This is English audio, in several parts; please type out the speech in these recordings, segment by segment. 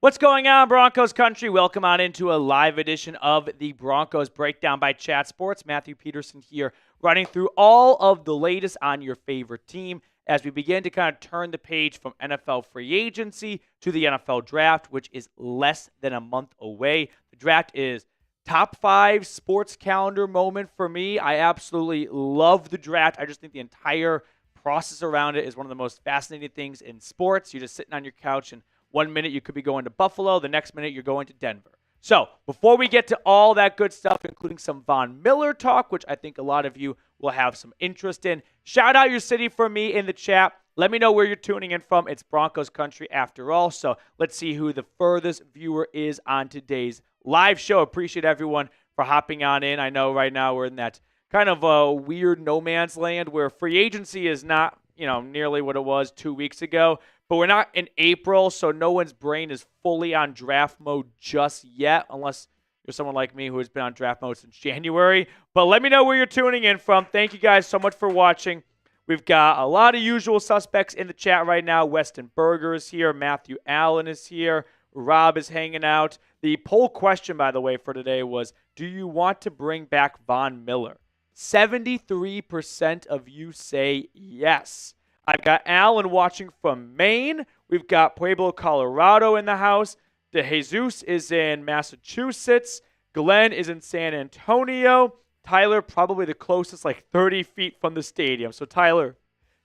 What's going on, Broncos country? Welcome on into a live edition of the Broncos Breakdown by Chat Sports. Matthew Peterson here, running through all of the latest on your favorite team as we begin to kind of turn the page from NFL free agency to the NFL draft, which is less than a month away. The draft is top 5 sports calendar moment for me. I absolutely love the draft. I just think the entire process around it is one of the most fascinating things in sports. You're just sitting on your couch and 1 minute you could be going to Buffalo, the next minute you're going to Denver. So before we get to all that good stuff, including some Von Miller talk, which I think a lot of you will have some interest in, shout out your city for me in the chat. Let me know where you're tuning in from. It's Broncos country after all. So let's see who the furthest viewer is on today's live show. Appreciate everyone for hopping on in. I know right now we're in that kind of a weird no man's land where free agency is not, nearly what it was 2 weeks ago. But we're not in April, so no one's brain is fully on draft mode just yet, unless you're someone like me who has been on draft mode since January. But let me know where you're tuning in from. Thank you guys so much for watching. We've got a lot of usual suspects in the chat right now. Weston Berger is here. Matthew Allen is here. Rob is hanging out. The poll question, by the way, for today was, do you want to bring back Von Miller? 73% of you say yes. I've got Alan watching from Maine. We've got Pueblo, Colorado in the house. De Jesus is in Massachusetts. Glenn is in San Antonio. Tyler, probably the closest, like 30 feet from the stadium. So Tyler,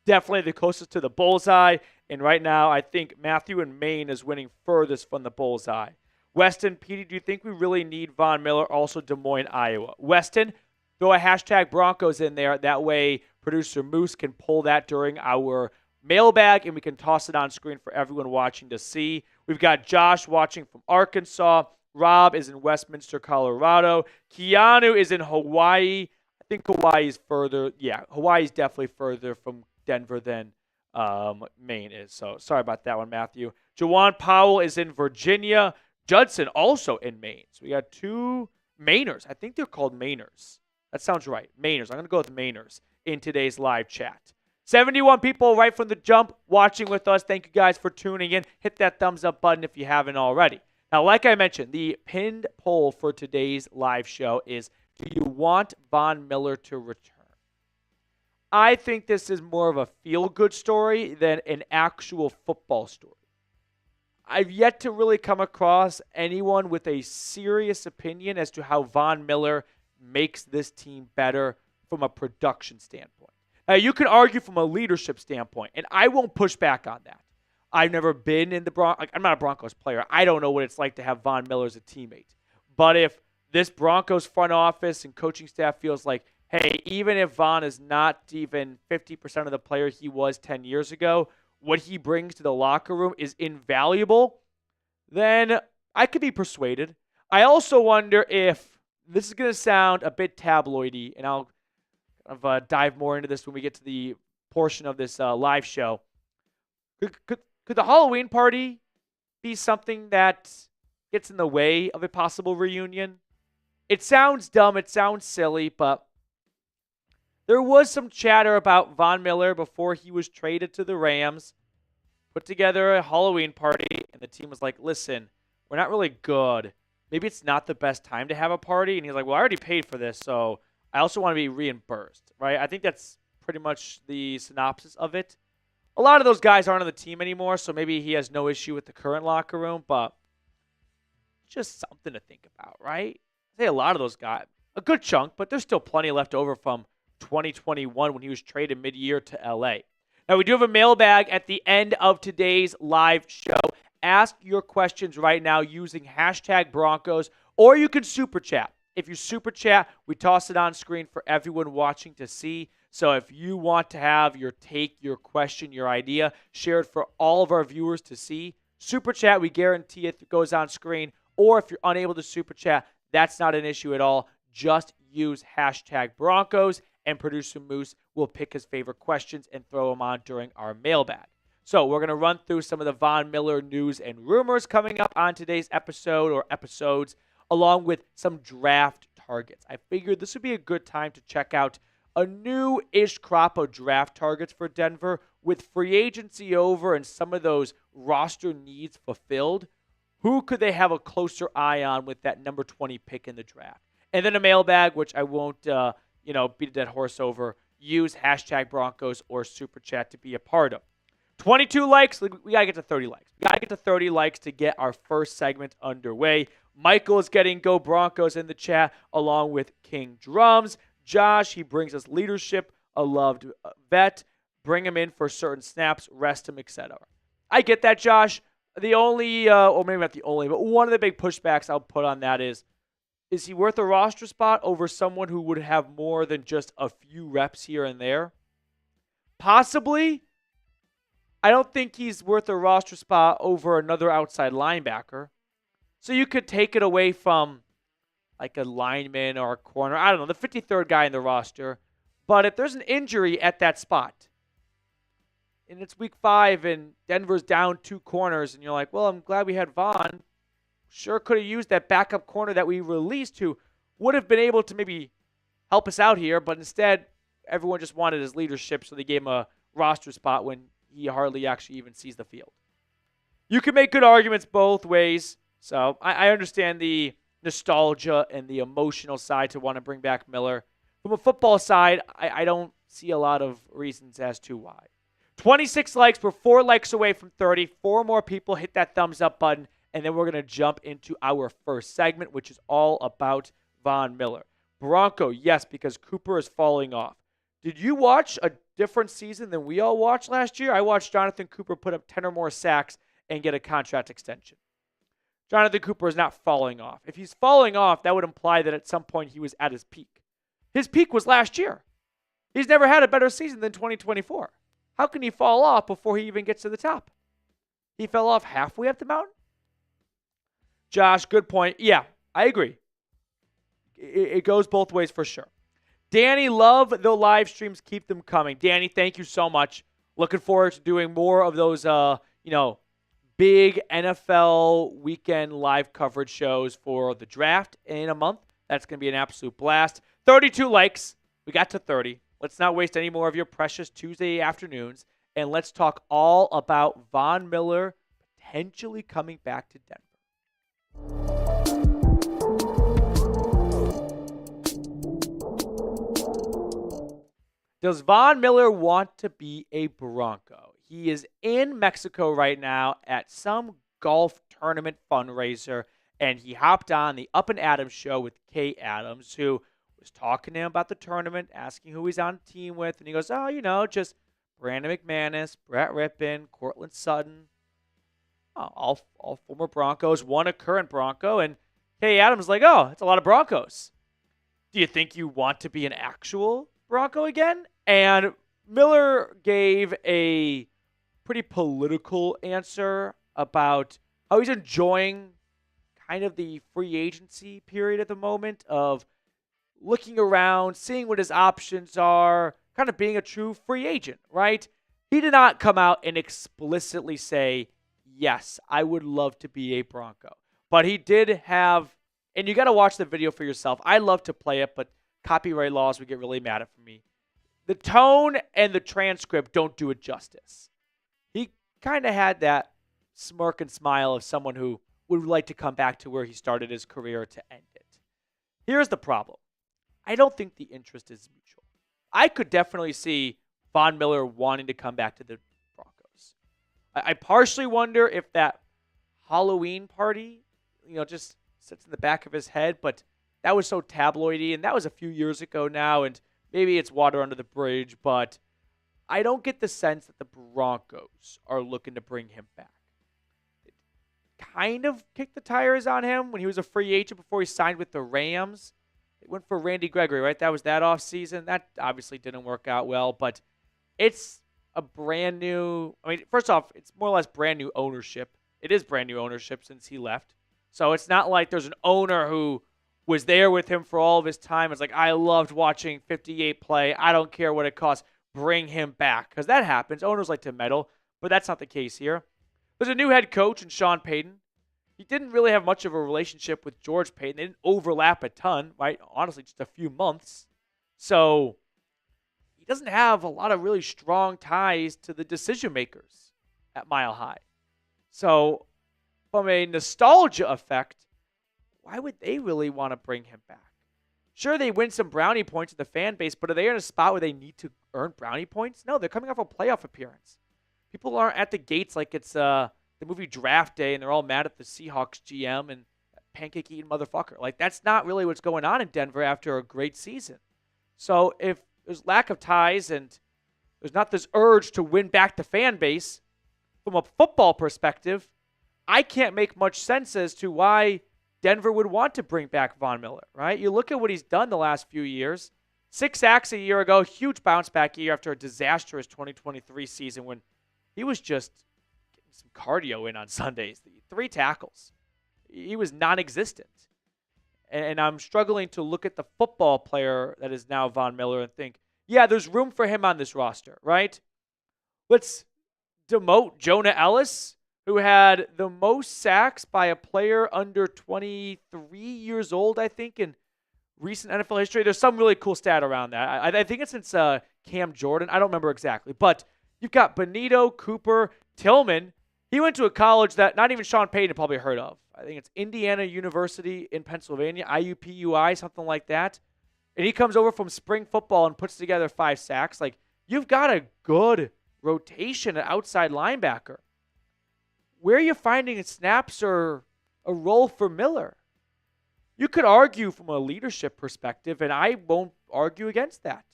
definitely the closest to the bullseye. And right now, I think Matthew in Maine is winning furthest from the bullseye. Weston, Petey, do you think we really need Von Miller? Also Des Moines, Iowa. Weston, throw a hashtag Broncos in there. That way, producer Moose can pull that during our mailbag, and we can toss it on screen for everyone watching to see. We've got Josh watching from Arkansas. Rob is in Westminster, Colorado. Keanu is in Hawaii. I think Hawaii is further. Yeah, Hawaii is definitely further from Denver than Maine is. So sorry about that one, Matthew. Jawan Powell is in Virginia. Judson also in Maine. So we got 2 Mainers. I think they're called Mainers. That sounds right. Mainers. I'm going to go with Mainers in today's live chat. 71 people right from the jump watching with us. Thank you guys for tuning in. Hit that thumbs up button if you haven't already. Now, like I mentioned, the pinned poll for today's live show is, do you want Von Miller to return? I think this is more of a feel-good story than an actual football story. I've yet to really come across anyone with a serious opinion as to how Von Miller makes this team better from a production standpoint. Now, you can argue from a leadership standpoint, and I won't push back on that. I've never been in the Broncos. I'm not a Broncos player. I don't know what it's like to have Von Miller as a teammate. But if this Broncos front office and coaching staff feels like, hey, even if Von is not even 50% of the player he was 10 years ago, what he brings to the locker room is invaluable, then I could be persuaded. I also wonder if, this is going to sound a bit tabloidy, and I'll dive more into this when we get to the portion of this live show. Could the Halloween party be something that gets in the way of a possible reunion? It sounds dumb, it sounds silly, but there was some chatter about Von Miller before he was traded to the Rams, put together a Halloween party, and the team was like, listen, we're not really good. Maybe it's not the best time to have a party. And he's like, well, I already paid for this, so I also want to be reimbursed, right? I think that's pretty much the synopsis of it. A lot of those guys aren't on the team anymore, so maybe he has no issue with the current locker room, but just something to think about, right? I say a lot of those guys, a good chunk, but there's still plenty left over from 2021 when he was traded mid-year to LA. Now, we do have a mailbag at the end of today's live show. Ask your questions right now using hashtag Broncos, or you can super chat. If you super chat, we toss it on screen for everyone watching to see. So if you want to have your take, your question, your idea shared for all of our viewers to see, super chat, we guarantee it goes on screen. Or if you're unable to super chat, that's not an issue at all. Just use hashtag Broncos, and producer Moose will pick his favorite questions and throw them on during our mailbag. So we're going to run through some of the Von Miller news and rumors coming up on today's episode or episodes, along with some draft targets. I figured this would be a good time to check out a new-ish crop of draft targets for Denver with free agency over and some of those roster needs fulfilled. Who could they have a closer eye on with that number 20 pick in the draft? And then a mailbag, which I won't, beat a dead horse over. Use hashtag Broncos or Super Chat to be a part of. 22 likes. We got to get to 30 likes. We got to get to 30 likes to get our first segment underway. Michael is getting Go Broncos in the chat along with King Drums. Josh, he brings us leadership, a loved vet. Bring him in for certain snaps, rest him, etc. I get that, Josh. The only, or maybe not the only, but one of the big pushbacks I'll put on that is he worth a roster spot over someone who would have more than just a few reps here and there? Possibly. I don't think he's worth a roster spot over another outside linebacker. So you could take it away from like a lineman or a corner. I don't know, the 53rd guy in the roster. But if there's an injury at that spot, and it's week 5 and Denver's down 2 corners, and you're like, well, I'm glad we had Vaughn. Sure could have used that backup corner that we released who would have been able to maybe help us out here, but instead everyone just wanted his leadership, so they gave him a roster spot when he hardly actually even sees the field. You can make good arguments both ways, so I understand the nostalgia and the emotional side to want to bring back Miller. From a football side, I don't see a lot of reasons as to why. 26 likes. We're 4 likes away from 30. 4 more people hit that thumbs up button, and then we're going to jump into our first segment, which is all about Von Miller. Bronco, yes, because Cooper is falling off. Did you watch a different season than we all watched last year? I watched Jonathan Cooper put up 10 or more sacks and get a contract extension. Jonathan Cooper is not falling off. If he's falling off, that would imply that at some point he was at his peak. His peak was last year. He's never had a better season than 2024. How can he fall off before he even gets to the top? He fell off halfway up the mountain? Josh, good point. Yeah, I agree. It goes both ways for sure. Danny, love the live streams. Keep them coming. Danny, thank you so much. Looking forward to doing more of those, big NFL weekend live coverage shows for the draft in a month. That's going to be an absolute blast. 32 likes. We got to 30. Let's not waste any more of your precious Tuesday afternoons, and let's talk all about Von Miller potentially coming back to Denver. Does Von Miller want to be a Bronco? He is in Mexico right now at some golf tournament fundraiser, and he hopped on the Up and Adams show with Kay Adams, who was talking to him about the tournament, asking who he's on the team with, and he goes, just Brandon McManus, Brett Rippon, Courtland Sutton, all former Broncos, one a current Bronco, and Kay Adams is like, it's a lot of Broncos. Do you think you want to be an actual Bronco again? And Miller gave a pretty political answer about how he's enjoying kind of the free agency period at the moment of looking around, seeing what his options are, kind of being a true free agent, right? He did not come out and explicitly say, yes, I would love to be a Bronco. But he did have, and you got to watch the video for yourself. I love to play it, but copyright laws would get really mad at me. The tone and the transcript don't do it justice. He kind of had that smirk and smile of someone who would like to come back to where he started his career to end it. Here's the problem. I don't think the interest is mutual. I could definitely see Von Miller wanting to come back to the Broncos. I partially wonder if that Halloween party, just sits in the back of his head, but that was so tabloidy, and that was a few years ago now, and maybe it's water under the bridge, but I don't get the sense that the Broncos are looking to bring him back. They kind of kicked the tires on him when he was a free agent before he signed with the Rams. They went for Randy Gregory, right? That was that offseason. That obviously didn't work out well, but it's a brand new, first off, it's more or less brand new ownership. It is brand new ownership since he left. So it's not like there's an owner who was there with him for all of his time. It's like, I loved watching 58 play. I don't care what it costs. Bring him back. Because that happens. Owners like to meddle, but that's not the case here. There's a new head coach in Sean Payton. He didn't really have much of a relationship with George Payton. They didn't overlap a ton, right? Honestly, just a few months. So he doesn't have a lot of really strong ties to the decision makers at Mile High. So from a nostalgia effect, why would they really want to bring him back? Sure, they win some brownie points in the fan base, but are they in a spot where they need to earn brownie points? No, they're coming off a playoff appearance. People aren't at the gates like it's the movie Draft Day and they're all mad at the Seahawks GM and pancake-eating motherfucker. Like, that's not really what's going on in Denver after a great season. So if there's lack of ties and there's not this urge to win back the fan base, from a football perspective, I can't make much sense as to why Denver would want to bring back Von Miller, right? You look at what he's done the last few years. 6 sacks a year ago, huge bounce back year after a disastrous 2023 season when he was just getting some cardio in on Sundays. 3 tackles. He was non-existent. And I'm struggling to look at the football player that is now Von Miller and think, yeah, there's room for him on this roster, right? Let's demote Jonah Ellis, who had the most sacks by a player under 23 years old, I think, in recent NFL history. There's some really cool stat around that. I think it's since Cam Jordan. I don't remember exactly. But you've got Benito, Cooper, Tillman. He went to a college that not even Sean Payton probably heard of. I think it's Indiana University in Pennsylvania, IUPUI, something like that. And he comes over from spring football and puts together 5 sacks. Like, you've got a good rotation at outside linebacker. Where are you finding snaps or a role for Miller? You could argue from a leadership perspective, and I won't argue against that.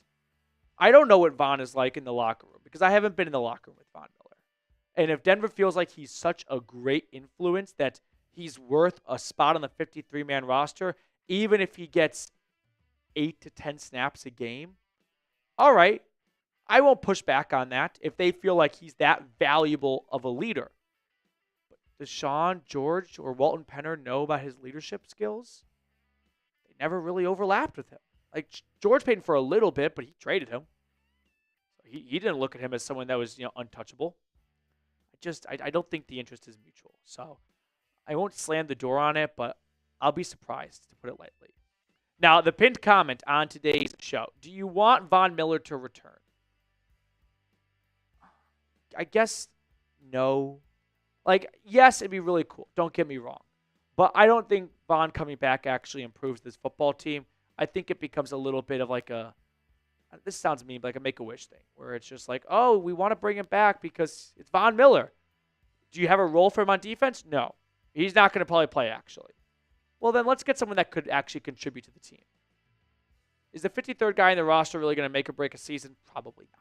I don't know what Von is like in the locker room because I haven't been in the locker room with Von Miller. And if Denver feels like he's such a great influence that he's worth a spot on the 53-man roster, even if he gets 8 to 10 snaps a game, all right, I won't push back on that if they feel like he's that valuable of a leader. But does Sean, George, or Walton Penner know about his leadership skills? They never really overlapped with him. Like, George Payton for a little bit, but he traded him. He didn't look at him as someone that was, untouchable. I don't think the interest is mutual. So I won't slam the door on it, but I'll be surprised, to put it lightly. Now, the pinned comment on today's show. Do you want Von Miller to return? I guess no. Like, yes, it'd be really cool. Don't get me wrong. But I don't think Von coming back actually improves this football team. I think it becomes a little bit of like this sounds mean, but like a Make-A-Wish thing, where it's just like, oh, we want to bring him back because it's Von Miller. Do you have a role for him on defense? No. He's not going to probably play, actually. Well, then let's get someone that could actually contribute to the team. Is the 53rd guy in the roster really going to make or break a season? Probably not.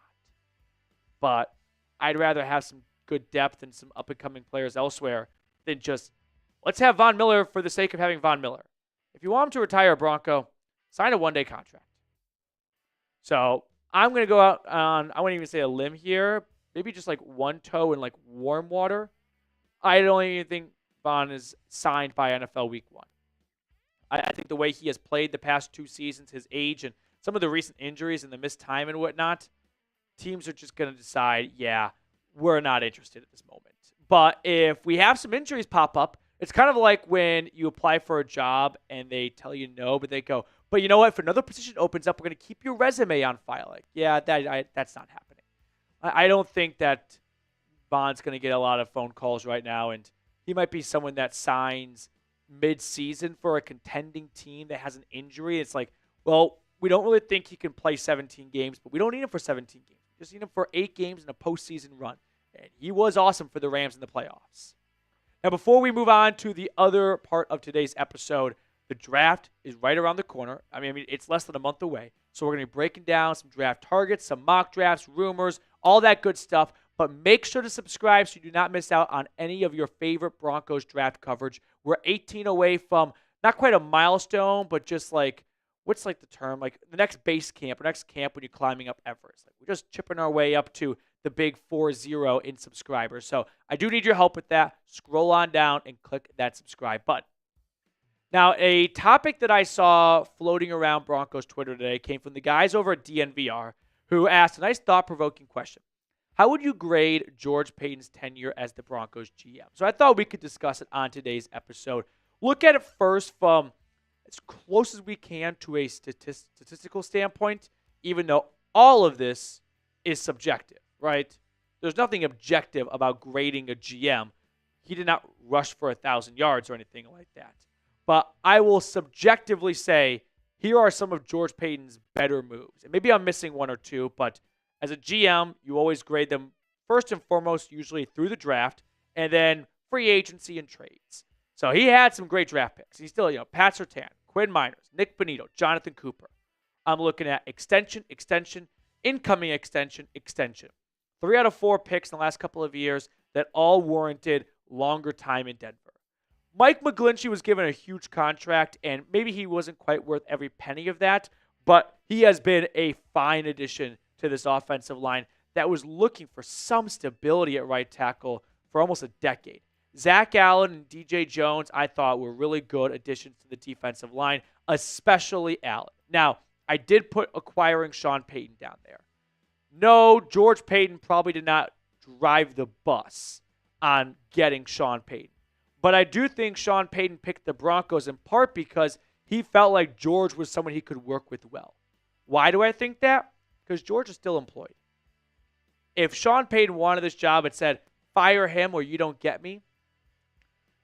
But I'd rather have some good depth and some up-and-coming players elsewhere than just, let's have Von Miller for the sake of having Von Miller. If you want him to retire a Bronco, sign a one-day contract. So I'm going to go out on, I wouldn't even say a limb here, maybe just like one toe in like warm water. I don't even think Von is signed by NFL Week 1. I think the way he has played the past 2 seasons, his age, and some of the recent injuries and the missed time and whatnot, teams are just going to decide, yeah, we're not interested at this moment. But if we have some injuries pop up, it's kind of like when you apply for a job and they tell you no, but they go, but you know what? If another position opens up, we're going to keep your resume on file. Like, yeah, that's not happening. I don't think that Von's going to get a lot of phone calls right now, and he might be someone that signs mid-season for a contending team that has an injury. It's like, well, we don't really think he can play 17 games, but we don't need him for 17 games. We just need him for 8 games in a postseason run. And he was awesome for the Rams in the playoffs. Now, before we move on to the other part of today's episode, the draft is right around the corner. I mean, it's less than a month away. So we're going to be breaking down some draft targets, some mock drafts, rumors, all that good stuff. But make sure to subscribe so you do not miss out on any of your favorite Broncos draft coverage. We're 18 away from not quite a milestone, but just like, what's like the term? Like the next base camp or next camp when you're climbing up Everest. Like we're just chipping our way up to the big 4-0 in subscribers. So I do need your help with that. Scroll on down and click that subscribe button. Now, a topic that I saw floating around Broncos Twitter today came from the guys over at DNVR who asked a nice thought-provoking question. How would you grade George Paton's tenure as the Broncos GM? So I thought we could discuss it on today's episode. Look at it first from as close as we can to a statistical standpoint, even though all of this is subjective, right? There's nothing objective about grading a GM. He did not rush for 1,000 yards or anything like that. But I will subjectively say here are some of George Paton's better moves. And maybe I'm missing one or two, but as a GM, you always grade them first and foremost, usually through the draft, and then free agency and trades. So he had some great draft picks. He's still, Pat Surtain, Quinn Miners, Nick Bonito, Jonathan Cooper. I'm looking at extension, incoming extension. 3 out of 4 picks in the last couple of years that all warranted longer time in Denver. Mike McGlinchey was given a huge contract, and maybe he wasn't quite worth every penny of that, but he has been a fine addition to this offensive line that was looking for some stability at right tackle for almost a decade. Zach Allen and DJ Jones, I thought, were really good additions to the defensive line, especially Allen. Now, I did put acquiring Sean Payton down there. No, George Paton probably did not drive the bus on getting Sean Payton. But I do think Sean Payton picked the Broncos in part because he felt like George was someone he could work with well. Why do I think that? Because George is still employed. If Sean Payton wanted this job and said, fire him or you don't get me,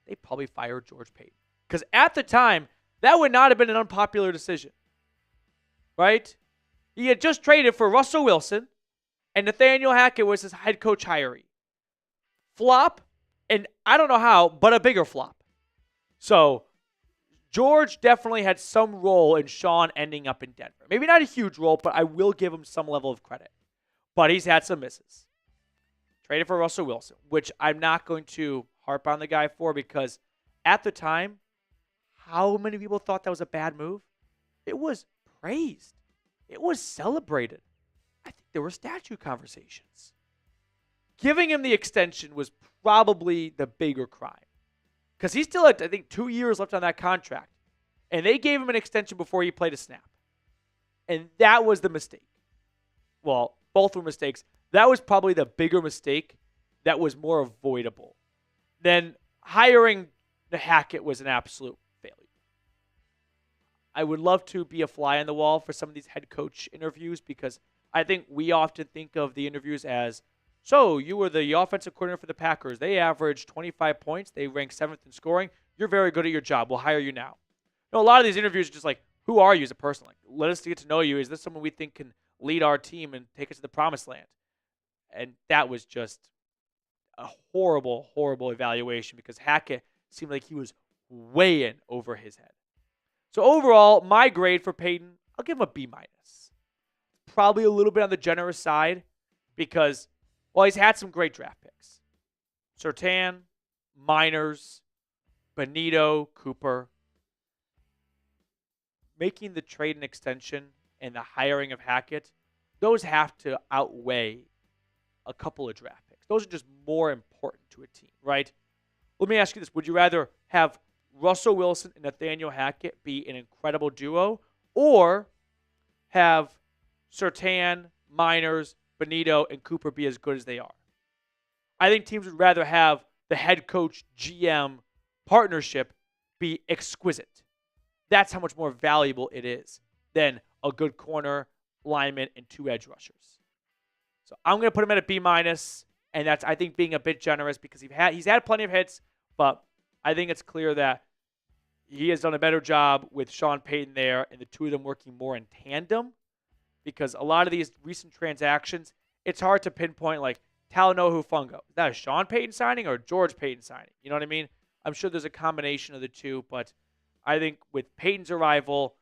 they probably fired George Paton. Because at the time, that would not have been an unpopular decision. Right? He had just traded for Russell Wilson, and Nathaniel Hackett was his head coach hiree. Flop, and I don't know how, but a bigger flop. So, George definitely had some role in Sean ending up in Denver. Maybe not a huge role, but I will give him some level of credit. But he's had some misses. Traded for Russell Wilson, which I'm not going to harp on the guy for because at the time, how many people thought that was a bad move? It was praised. It was celebrated. I think there were statue conversations. Giving him the extension was probably the bigger crime. Because he still had, I think, 2 years left on that contract. And they gave him an extension before he played a snap. And that was the mistake. Well, both were mistakes. That was probably the bigger mistake that was more avoidable. Then hiring the Hackett was an absolute failure. I would love to be a fly on the wall for some of these head coach interviews because I think we often think of the interviews as, so you were the offensive coordinator for the Packers. They averaged 25 points. They ranked 7th in scoring. You're very good at your job. We'll hire you now. A lot of these interviews are just like, who are you as a person? Like, let us get to know you. Is this someone we think can lead our team and take us to the promised land? And that was just a horrible, horrible evaluation because Hackett seemed like he was way in over his head. So overall, my grade for Payton, I'll give him a B-. Probably a little bit on the generous side because, well, he's had some great draft picks. Surtain, Miners, Bonito, Cooper. Making the trade and extension and the hiring of Hackett, those have to outweigh a couple of draft picks. Those are just more important to a team, right? Let me ask you this. Would you rather have Russell Wilson and Nathaniel Hackett be an incredible duo or have Surtain, Miners, Bonito, and Cooper be as good as they are? I think teams would rather have the head coach GM partnership be exquisite. That's how much more valuable it is than a good corner, lineman, and 2 edge rushers. So I'm going to put him at a B-, and that's, I think, being a bit generous because he's had plenty of hits, but I think it's clear that he has done a better job with Sean Payton there and the two of them working more in tandem because a lot of these recent transactions, it's hard to pinpoint like Talanoa Hufanga. Is that a Sean Payton signing or a George Payton signing? You know what I mean? I'm sure there's a combination of the two, but I think with Payton's arrival,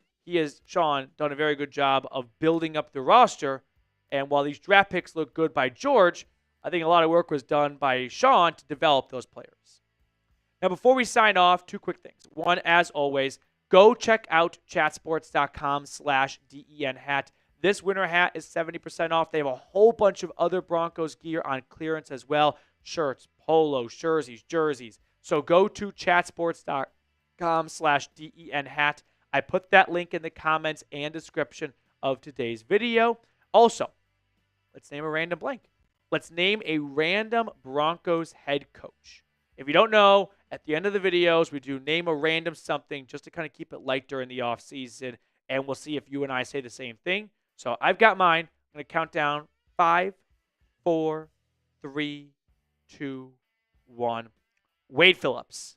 Sean, done a very good job of building up the roster. And while these draft picks look good by George, I think a lot of work was done by Sean to develop those players. Now, before we sign off, 2 quick things. One, as always, go check out chatsports.com/DEN hat. This winter hat is 70% off. They have a whole bunch of other Broncos gear on clearance as well. Shirts, polos, jerseys. So go to chatsports.com/DEN hat. I put that link in the comments and description of today's video. Also, let's name a random blank. Let's name a random Broncos head coach. If you don't know, at the end of the videos, we do name a random something just to kind of keep it light during the offseason, and we'll see if you and I say the same thing. So I've got mine. I'm going to count down 5, 4, 3, 2, 1. Wade Phillips.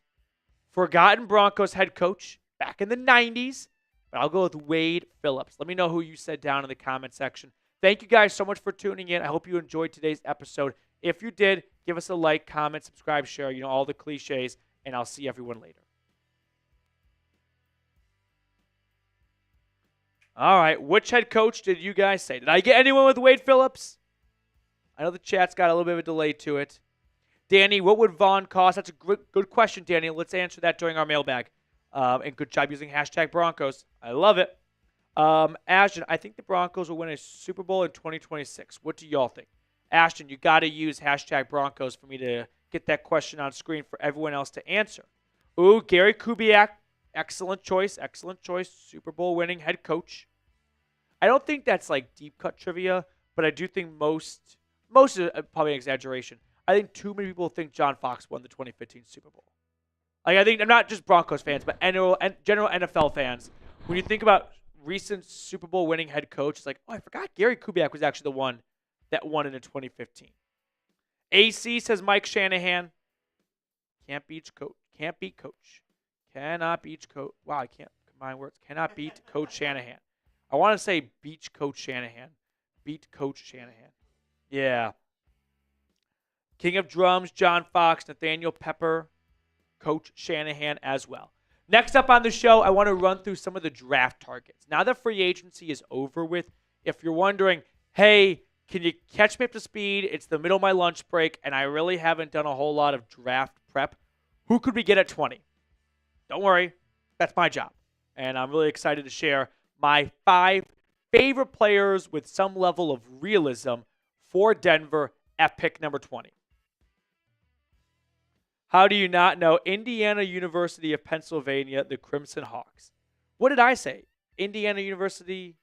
Forgotten Broncos head coach back in the 90s, but I'll go with Wade Phillips. Let me know who you said down in the comment section. Thank you guys so much for tuning in. I hope you enjoyed today's episode. If you did, give us a like, comment, subscribe, share, all the cliches, and I'll see everyone later. All right, which head coach did you guys say? Did I get anyone with Wade Phillips? I know the chat's got a little bit of a delay to it. Danny, what would Vaughn cost? That's a good question, Danny. Let's answer that during our mailbag. And good job using hashtag Broncos. I love it. Ashton, I think the Broncos will win a Super Bowl in 2026. What do y'all think? Ashton, you got to use hashtag Broncos for me to get that question on screen for everyone else to answer. Ooh, Gary Kubiak. Excellent choice. Excellent choice. Super Bowl winning head coach. I don't think that's like deep cut trivia, but I do think most is probably an exaggeration. I think too many people think John Fox won the 2015 Super Bowl. Like, I think, not just Broncos fans, but general NFL fans. When you think about recent Super Bowl winning head coach, it's like, oh, I forgot Gary Kubiak was actually the one that won in 2015. AC says Mike Shanahan. Can't beat coach. Cannot beat coach. Wow, I can't combine words. Cannot beat Coach Shanahan. I want to say beat Coach Shanahan. Beat Coach Shanahan. Yeah. King of Drums, John Fox, Nathaniel Pepper, Coach Shanahan as well. Next up on the show, I want to run through some of the draft targets. Now that free agency is over with, if you're wondering, hey, can you catch me up to speed? It's the middle of my lunch break, and I really haven't done a whole lot of draft prep. Who could we get at 20? Don't worry, that's my job. And I'm really excited to share my 5 favorite players with some level of realism for Denver at pick number 20. How do you not know Indiana University of Pennsylvania, the Crimson Hawks? What did I say? Indiana University.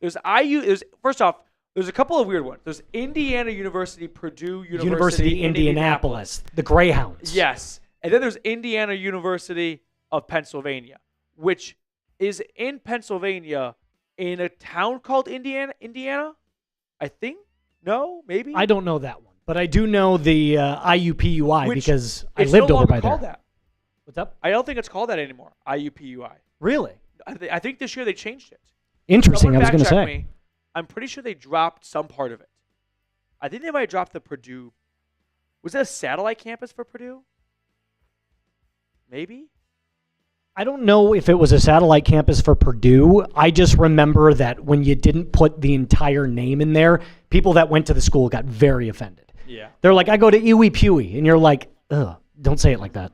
There's IU. First off, there's a couple of weird ones. There's Indiana University, Purdue University Indianapolis, the Greyhounds. Yes. And then there's Indiana University of Pennsylvania, which is in Pennsylvania in a town called Indiana, I think? No? Maybe? I don't know that one, but I do know the IUPUI because I it's lived no over by longer there. called that. What's up? I don't think it's called that anymore, IUPUI. Really? I think this year they changed it. Interesting, I was going to say. Me. I'm pretty sure they dropped some part of it. I think they might have dropped the Purdue. Was that a satellite campus for Purdue? Maybe? I don't know if it was a satellite campus for Purdue. I just remember that when you didn't put the entire name in there, people that went to the school got very offended. Yeah. They're like, I go to IUPUI, and you're like, ugh, don't say it like that.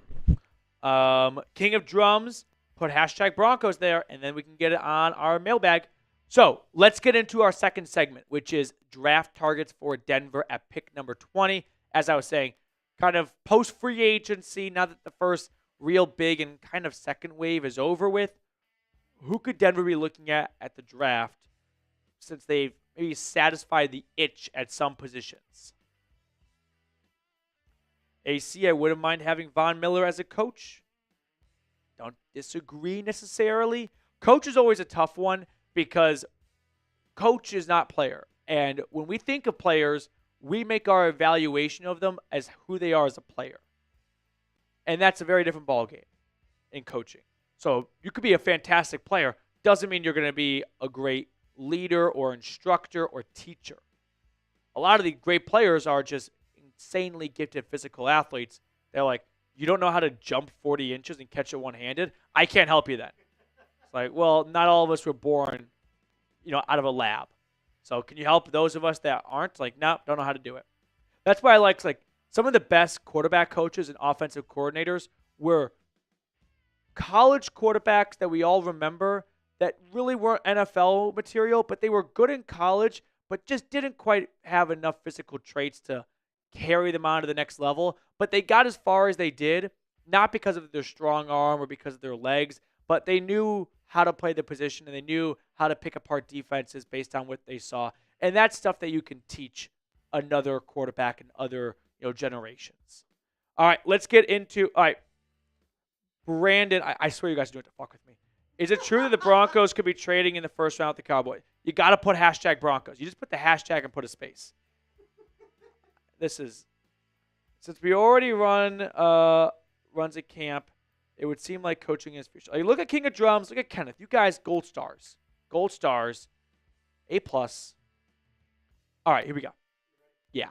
King of Drums, put hashtag Broncos there, and then we can get it on our mailbag. So let's get into our second segment, which is draft targets for Denver at pick number 20. As I was saying, kind of post-free agency, now that the first real big and kind of second wave is over with, who could Denver be looking at the draft since they've maybe satisfied the itch at some positions? AC, I wouldn't mind having Von Miller as a coach. Don't disagree necessarily. Coach is always a tough one because coach is not player. And when we think of players, we make our evaluation of them as who they are as a player. And that's a very different ballgame in coaching. So you could be a fantastic player. Doesn't mean you're going to be a great leader or instructor or teacher. A lot of the great players are just insanely gifted physical athletes. They're like, you don't know how to jump 40 inches and catch it one-handed? I can't help you then. It's like, well, not all of us were born, out of a lab. So can you help those of us that aren't? Like, no, don't know how to do it. That's why I like some of the best quarterback coaches and offensive coordinators were college quarterbacks that we all remember that really weren't NFL material, but they were good in college, but just didn't quite have enough physical traits to carry them on to the next level. But they got as far as they did, not because of their strong arm or because of their legs, but they knew how to play the position and they knew how to pick apart defenses based on what they saw. And that's stuff that you can teach another quarterback and other generations. All right, let's get into. All right, Brandon, I swear you guys are doing it to fuck with me. Is it true that the Broncos could be trading in the first round with the Cowboys? You got to put hashtag Broncos. You just put the hashtag and put a space. This Since we already runs a camp, it would seem like coaching is future. Like, look at King of Drums. Look at Kenneth. You guys, gold stars. Gold stars. A+. All right, here we go. Yeah.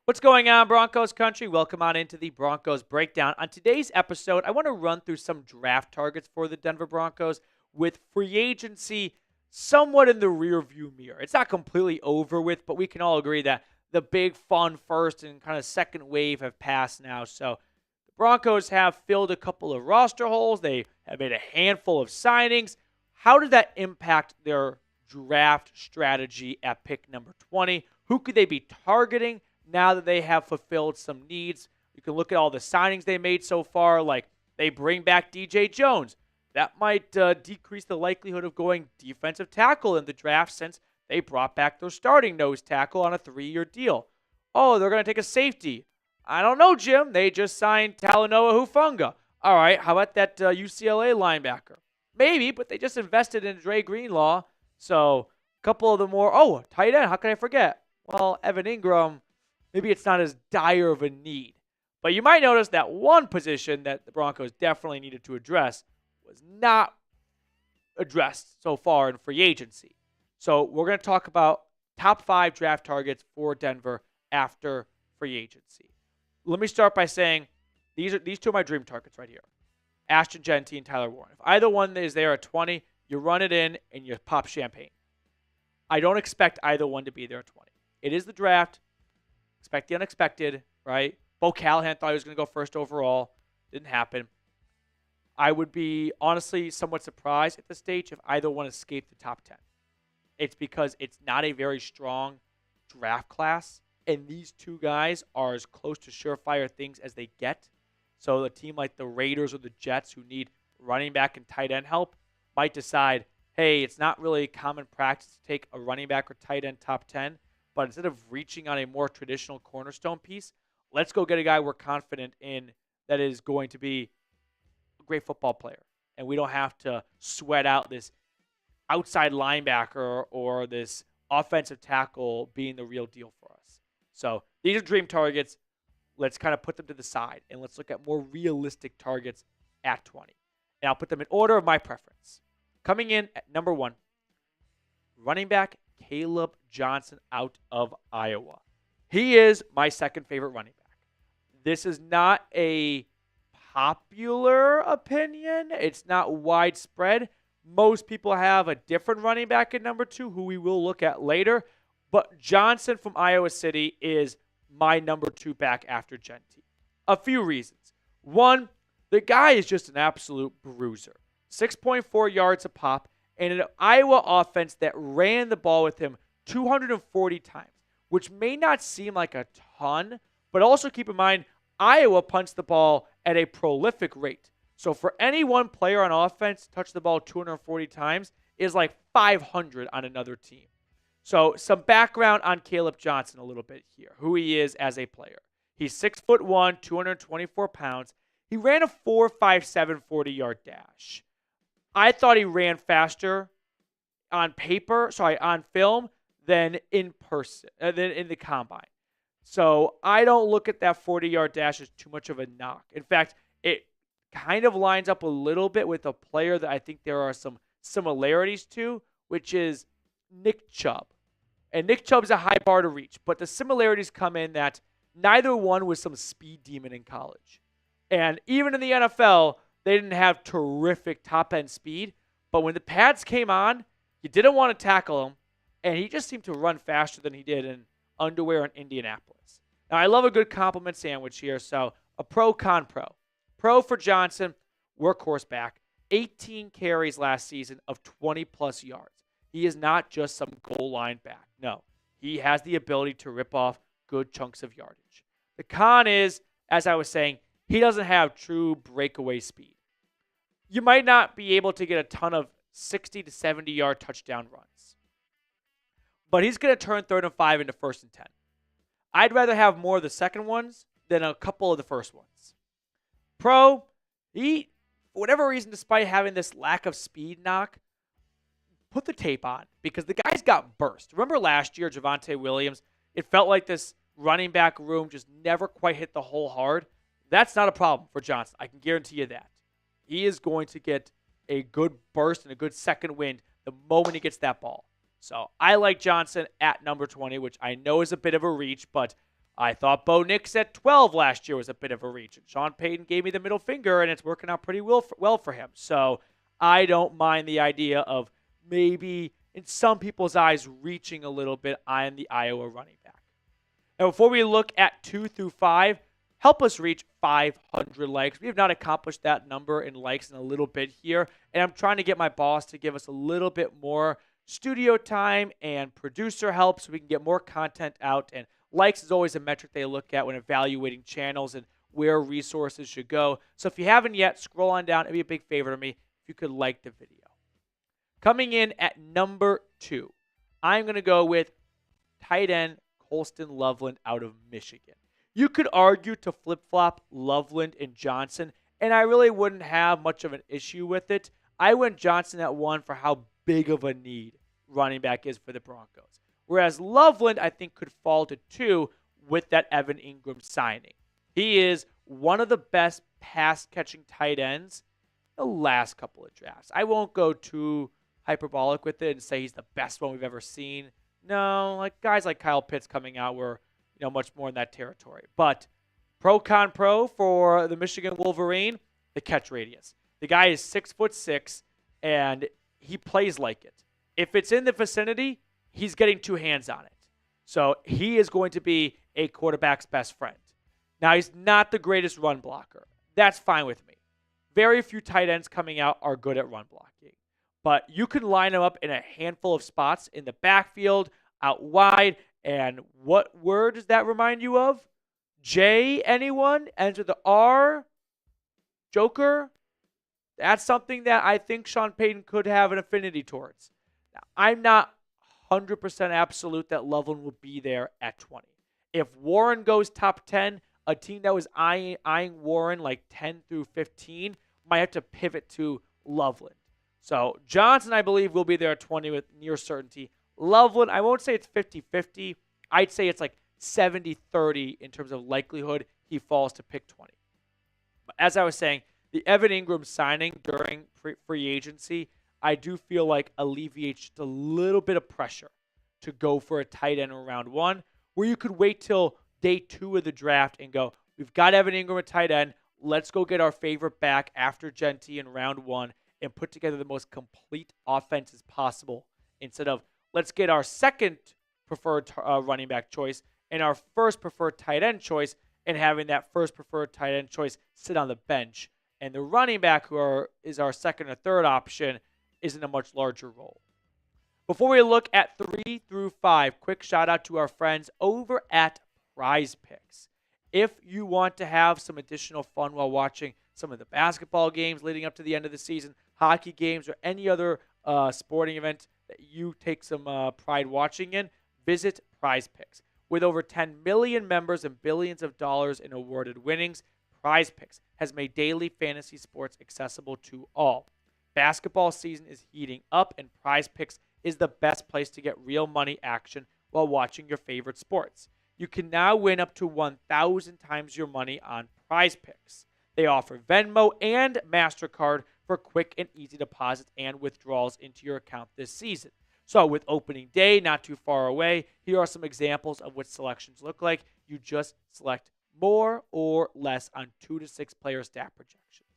What's going on, Broncos country? Welcome on into the Broncos Breakdown. On today's episode, I want to run through some draft targets for the Denver Broncos with free agency somewhat in the rearview mirror. It's not completely over with, but we can all agree that the big fun first and kind of second wave have passed now. So the Broncos have filled a couple of roster holes. They have made a handful of signings. How did that impact their draft strategy at pick number 20? Who could they be targeting now that they have fulfilled some needs? You can look at all the signings they made so far, like they bring back DJ Jones. That might decrease the likelihood of going defensive tackle in the draft since they brought back their starting nose tackle on a 3-year deal. Oh, they're going to take a safety. I don't know, Jim. They just signed Talanoa Hufanga. All right, how about that UCLA linebacker? Maybe, but they just invested in Dre Greenlaw. So a couple of the more, tight end, how can I forget? Well, Evan Ingram, maybe it's not as dire of a need. But you might notice that one position that the Broncos definitely needed to address was not addressed so far in free agency. So we're going to talk about top 5 draft targets for Denver after free agency. Let me start by saying these two are my dream targets right here. Ashton Jeanty and Tyler Warren. If either one is there at 20, you run it in and you pop champagne. I don't expect either one to be there at 20. It is the draft. Expect the unexpected, right? Bo Callahan thought he was going to go first overall. Didn't happen. I would be honestly somewhat surprised at this stage if either one escaped the top 10. It's because it's not a very strong draft class, and these two guys are as close to surefire things as they get. So a team like the Raiders or the Jets, who need running back and tight end help, might decide, hey, it's not really common practice to take a running back or tight end top 10, but instead of reaching on a more traditional cornerstone piece, let's go get a guy we're confident in that is going to be a great football player. And we don't have to sweat out this outside linebacker or this offensive tackle being the real deal for us. So these are dream targets. Let's kind of put them to the side, and let's look at more realistic targets at 20. And I'll put them in order of my preference. Coming in at number 1, running back Kaleb Johnson out of Iowa. He is my second favorite running back. This is not a popular opinion. It's not widespread. Most people have a different running back at number 2, who we will look at later. But Johnson from Iowa City is my number 2 back after Jeanty. A few reasons. One, the guy is just an absolute bruiser. 6.4 yards a pop, and an Iowa offense that ran the ball with him 240 times, which may not seem like a ton, but also keep in mind, Iowa punts the ball at a prolific rate. So for any one player on offense to touch the ball 240 times is like 500 on another team. So some background on Kaleb Johnson a little bit here, who he is as a player. He's 6'1", 224 pounds. He ran a 4.57 40-yard dash. I thought he ran faster on film than in person, than in the combine. So I don't look at that 40-yard dash as too much of a knock. In fact, it kind of lines up a little bit with a player that I think there are some similarities to, which is Nick Chubb. And Nick Chubb's a high bar to reach, but the similarities come in that neither one was some speed demon in college. And even in the NFL, they didn't have terrific top-end speed, but when the pads came on, you didn't want to tackle him, and he just seemed to run faster than he did in underwear in Indianapolis. Now, I love a good compliment sandwich here, so a pro-con pro. Pro for Johnson, workhorse back, 18 carries last season of 20-plus yards. He is not just some goal line back. No, he has the ability to rip off good chunks of yardage. The con is, as I was saying, he doesn't have true breakaway speed. You might not be able to get a ton of 60 to 70-yard touchdown runs, but he's going to turn 3rd and 5 into 1st and 10. I'd rather have more of the second ones than a couple of the first ones. Pro, he, for whatever reason, despite having this lack of speed knock, put the tape on because the guy's got burst. Remember last year, Javonte Williams? It felt like this running back room just never quite hit the hole hard. That's not a problem for Johnson. I can guarantee you that. He is going to get a good burst and a good second wind the moment he gets that ball. So I like Johnson at number 20, which I know is a bit of a reach, but I thought Bo Nix at 12 last year was a bit of a reach. And Sean Payton gave me the middle finger, and it's working out pretty well for him. So I don't mind the idea of maybe, in some people's eyes, reaching a little bit on the Iowa running back. And before we look at 2 through 5, help us reach 500 likes. We have not accomplished that number in likes in a little bit here, and I'm trying to get my boss to give us a little bit more studio time and producer help so we can get more content out. And likes is always a metric they look at when evaluating channels and where resources should go. So if you haven't yet, scroll on down. It'd be a big favor to me if you could like the video. Coming in at number 2, I'm going to go with tight end Colston Loveland out of Michigan. You could argue to flip-flop Loveland and Johnson, and I really wouldn't have much of an issue with it. I went Johnson at 1 for how big of a need running back is for the Broncos. Whereas Loveland, I think, could fall to 2 with that Evan Ingram signing. He is one of the best pass-catching tight ends the last couple of drafts. I won't go too hyperbolic with it and say he's the best one we've ever seen. No, like guys like Kyle Pitts coming out were much more in that territory. But pro-con pro for the Michigan Wolverine, the catch radius. The guy is 6'6", and he plays like it. If it's in the vicinity, he's getting 2 hands on it. So he is going to be a quarterback's best friend. Now, he's not the greatest run blocker. That's fine with me. Very few tight ends coming out are good at run blocking. But you can line him up in a handful of spots in the backfield, out wide. And what word does that remind you of? J, anyone? Enter the R? Joker? That's something that I think Sean Payton could have an affinity towards. Now, I'm not 100% absolute that Loveland will be there at 20. If Warren goes top 10, a team that was eyeing Warren like 10 through 15 might have to pivot to Loveland. So Johnson, I believe, will be there at 20 with near certainty. Loveland, I won't say it's 50-50. I'd say it's like 70-30 in terms of likelihood he falls to pick 20. But as I was saying, the Evan Ingram signing during free agency, I do feel like alleviates just a little bit of pressure to go for a tight end in round 1, where you could wait till day 2 of the draft and go, we've got Evan Ingram at tight end. Let's go get our favorite back after Jeanty in round 1 and put together the most complete offense as possible instead of let's get our second preferred running back choice and our first preferred tight end choice and having that first preferred tight end choice sit on the bench. And the running back is our second or third option is in a much larger role. Before we look at 3 through 5, quick shout out to our friends over at Prize Picks. If you want to have some additional fun while watching some of the basketball games leading up to the end of the season, hockey games, or any other sporting event that you take some pride watching in, visit Prize Picks. With over 10 million members and billions of dollars in awarded winnings, Prize Picks has made daily fantasy sports accessible to all. Basketball season is heating up, and Prize Picks is the best place to get real money action while watching your favorite sports. You can now win up to 1,000 times your money on Prize Picks. They offer Venmo and MasterCard for quick and easy deposits and withdrawals into your account this season. So with opening day not too far away, here are some examples of what selections look like. You just select more or less on 2 to 6 player stat projections.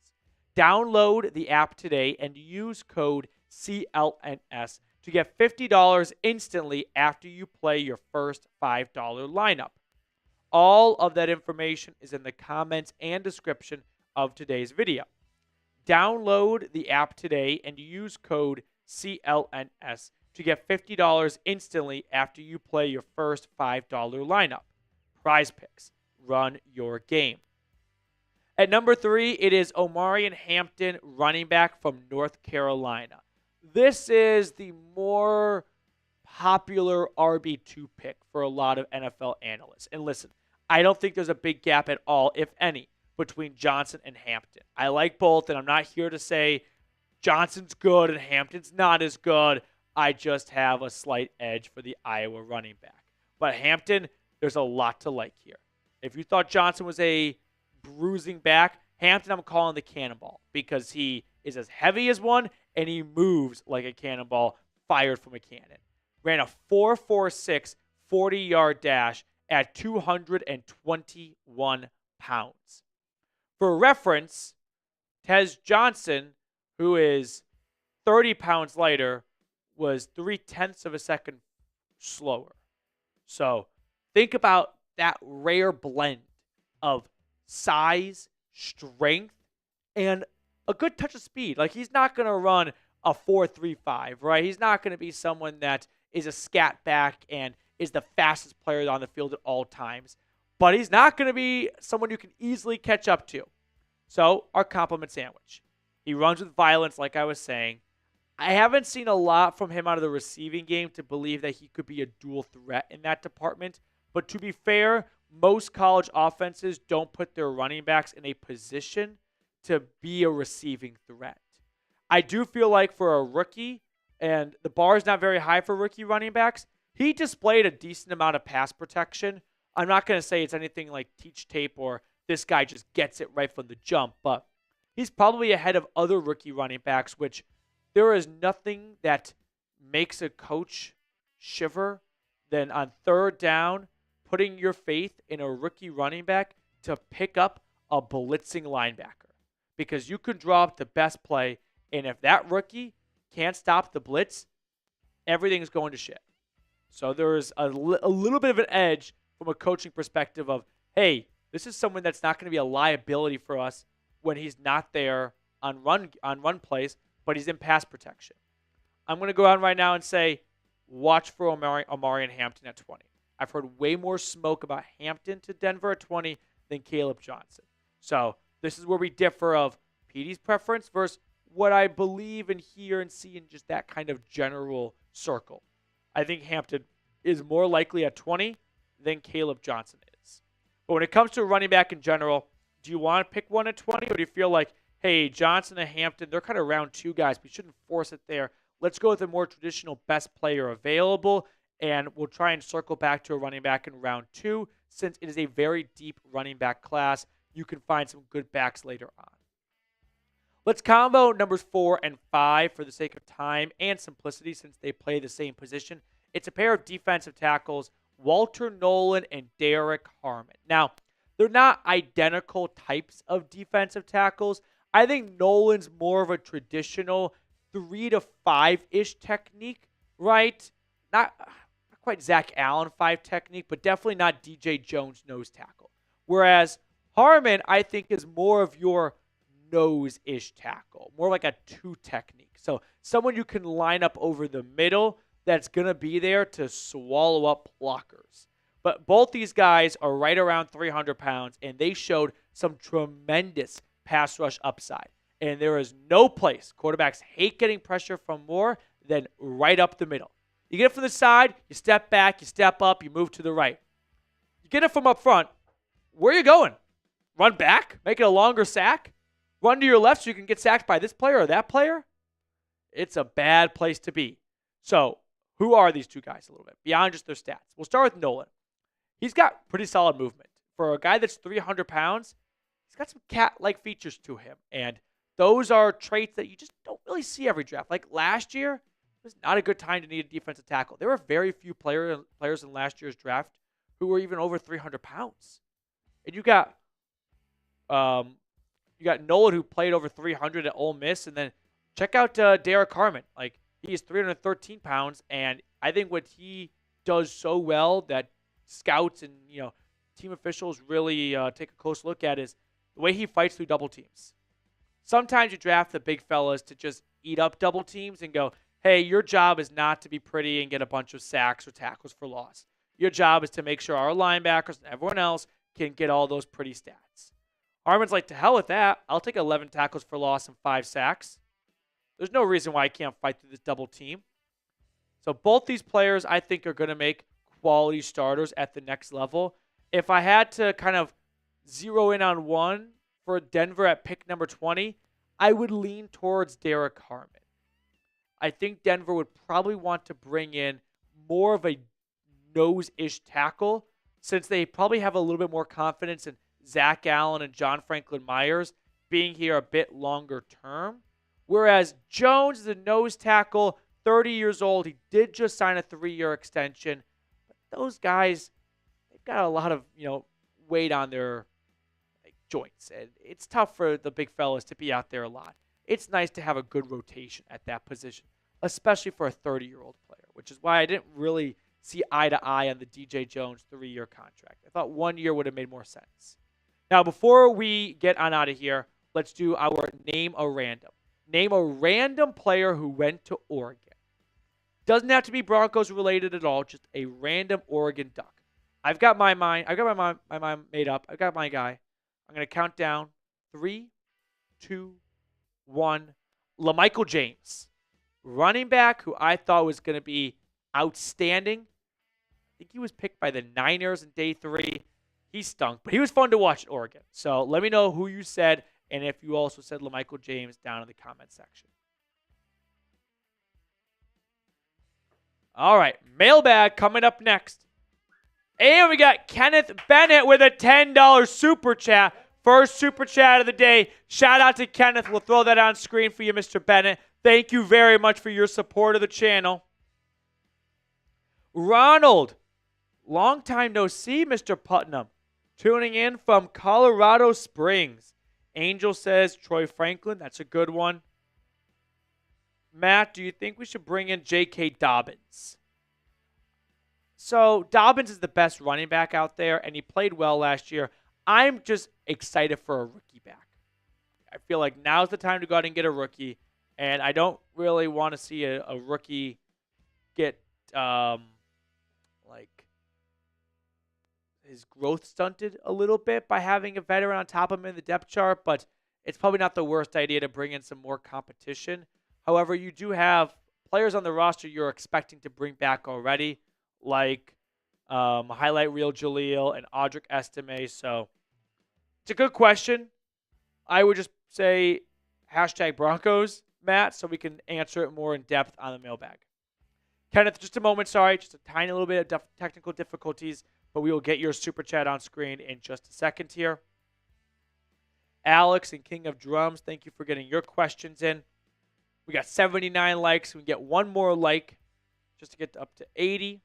Download the app today and use code CLNS to get $50 instantly after you play your first $5 lineup. All of that information is in the comments and description of today's video. Download the app today and use code CLNS to get $50 instantly after you play your first $5 lineup. Prize Picks. Run your game. At number 3, it is Omarion Hampton, running back from North Carolina. This is the more popular RB2 pick for a lot of NFL analysts. And listen, I don't think there's a big gap at all, if any, between Johnson and Hampton. I like both, and I'm not here to say Johnson's good and Hampton's not as good. I just have a slight edge for the Iowa running back. But Hampton, there's a lot to like here. If you thought Johnson was a bruising back, Hampton I'm calling the cannonball because he is as heavy as one and he moves like a cannonball fired from a cannon. Ran a 4.46 40-yard dash at 221 pounds. For reference, Tez Johnson, who is 30 pounds lighter, was 0.3 of a second slower. So think about that rare blend of size, strength, and a good touch of speed. Like, he's not going to run a 4.35, right? He's not going to be someone that is a scat back and is the fastest player on the field at all times. But he's not going to be someone you can easily catch up to. So, our compliment sandwich. He runs with violence, like I was saying. I haven't seen a lot from him out of the receiving game to believe that he could be a dual threat in that department. But to be fair, most college offenses don't put their running backs in a position to be a receiving threat. I do feel like for a rookie, and the bar is not very high for rookie running backs, he displayed a decent amount of pass protection. I'm not going to say it's anything like teach tape or this guy just gets it right from the jump, but he's probably ahead of other rookie running backs, which there is nothing that makes a coach shiver than on third down, putting your faith in a rookie running back to pick up a blitzing linebacker. Because you could draw up the best play, and if that rookie can't stop the blitz, everything's going to shit. So there's a little bit of an edge from a coaching perspective of, hey, this is someone that's not going to be a liability for us when he's not there on run plays, but he's in pass protection. I'm going to go out right now and say, watch for Omarion Hampton at 20. I've heard way more smoke about Hampton to Denver at 20 than Kaleb Johnson. So this is where we differ of PD's preference versus what I believe and hear and see in just that kind of general circle. I think Hampton is more likely at 20 than Kaleb Johnson is. But when it comes to running back in general, do you want to pick one at 20, or do you feel like, hey, Johnson and Hampton, they're kind of round two guys, but you shouldn't force it there. Let's go with a more traditional best player available, and we'll try and circle back to a running back in round two. Since it is a very deep running back class, you can find some good backs later on. Let's combo numbers 4 and 5 for the sake of time and simplicity since they play the same position. It's a pair of defensive tackles, Walter Nolen and Derrick Harmon. Now, they're not identical types of defensive tackles. I think Nolan's more of a traditional 3 to 5-ish technique, right? Not quite Zach Allen 5 technique, but definitely not DJ Jones nose tackle. Whereas Harmon, I think, is more of your nose-ish tackle, more like a 2 technique. So someone you can line up over the middle that's going to be there to swallow up blockers. But both these guys are right around 300 pounds, and they showed some tremendous pass rush upside. And there is no place quarterbacks hate getting pressure from more than right up the middle. You get it from the side, you step back, you step up, you move to the right. You get it from up front, where are you going? Run back? Make it a longer sack? Run to your left so you can get sacked by this player or that player? It's a bad place to be. So, who are these two guys a little bit, beyond just their stats? We'll start with Nolen. He's got pretty solid movement. For a guy that's 300 pounds, he's got some cat-like features to him. And those are traits that you just don't really see every draft. Like last year, it was not a good time to need a defensive tackle. There were very few players in last year's draft who were even over 300 pounds. And you got Nolen, who played over 300 at Ole Miss, and then check out Derrick Harmon. Like, he is 313 pounds, and I think what he does so well that scouts and team officials really take a close look at is the way he fights through double teams. Sometimes you draft the big fellas to just eat up double teams and go, hey, your job is not to be pretty and get a bunch of sacks or tackles for loss. Your job is to make sure our linebackers and everyone else can get all those pretty stats. Harmon's like, to hell with that. I'll take 11 tackles for loss and 5 sacks. There's no reason why I can't fight through this double team. So both these players, I think, are going to make quality starters at the next level. If I had to kind of zero in on one for Denver at pick number 20, I would lean towards Derrick Harmon. I think Denver would probably want to bring in more of a nose-ish tackle since they probably have a little bit more confidence in Zach Allen and John Franklin Myers being here a bit longer term. Whereas Jones is a nose tackle, 30 years old. He did just sign a 3-year extension. But those guys, they've got a lot of, weight on their joints. And it's tough for the big fellas to be out there a lot. It's nice to have a good rotation at that position, especially for a 30-year-old player, which is why I didn't really see eye to eye on the DJ Jones 3-year contract. I thought 1 year would have made more sense. Now, before we get on out of here, let's do our Name a Random. Name a random player who went to Oregon. Doesn't have to be Broncos related at all, just a random Oregon Duck. I've got my mind made up. I've got my guy. I'm going to count down 3, 2, 1. LaMichael James, running back who I thought was going to be outstanding. I think he was picked by the Niners in day 3. He stunk, but he was fun to watch at Oregon. So let me know who you said and if you also said LaMichael James down in the comment section. All right, mailbag coming up next. And we got Kenneth Bennett with a $10 super chat. First super chat of the day. Shout out to Kenneth. We'll throw that on screen for you, Mr. Bennett. Thank you very much for your support of the channel. Ronald, long time no see, Mr. Putnam. Tuning in from Colorado Springs. Angel says Troy Franklin. That's a good one. Matt, do you think we should bring in J.K. Dobbins? So Dobbins is the best running back out there, and he played well last year. I'm just excited for a rookie back. I feel like now's the time to go out and get a rookie, and I don't really want to see a rookie get his growth stunted a little bit by having a veteran on top of him in the depth chart, but it's probably not the worst idea to bring in some more competition. However, you do have players on the roster you're expecting to bring back already, like highlight reel Jaleel and Audric Estime. So it's a good question. I would just say #Broncos, Matt, so we can answer it more in depth on the mailbag. Kenneth, just a moment, sorry, just a tiny little bit of technical difficulties, but we will get your super chat on screen in just a second here. Alex and King of Drums, thank you for getting your questions in. We got 79 likes. We can get one more like just to get up to 80.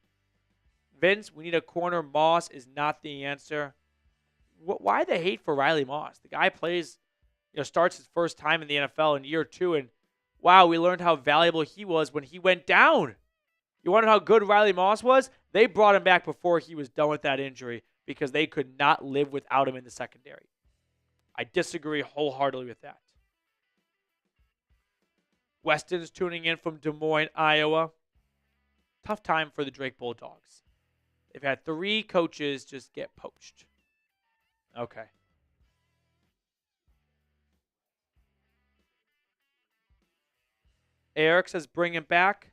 Vince, we need a corner. Moss is not the answer. Why the hate for Riley Moss? The guy plays, starts his first time in the NFL in year 2, and wow, we learned how valuable he was when he went down. You want to know how good Riley Moss was? They brought him back before he was done with that injury because they could not live without him in the secondary. I disagree wholeheartedly with that. Weston's tuning in from Des Moines, Iowa. Tough time for the Drake Bulldogs. They've had 3 coaches just get poached. Okay. Eric says bring him back.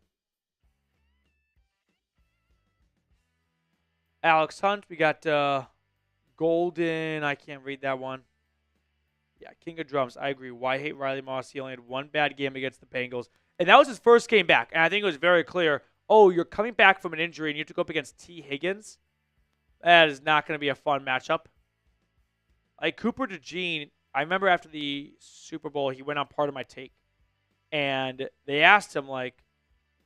Alex Hunt, we got Golden. I can't read that one. Yeah, King of Drums. I agree. Why hate Riley Moss? He only had 1 bad game against the Bengals. And that was his first game back. And I think it was very clear, you're coming back from an injury and you have to go up against T. Higgins. That is not going to be a fun matchup. Like Cooper DeJean, I remember after the Super Bowl, he went on Part of My Take. And they asked him,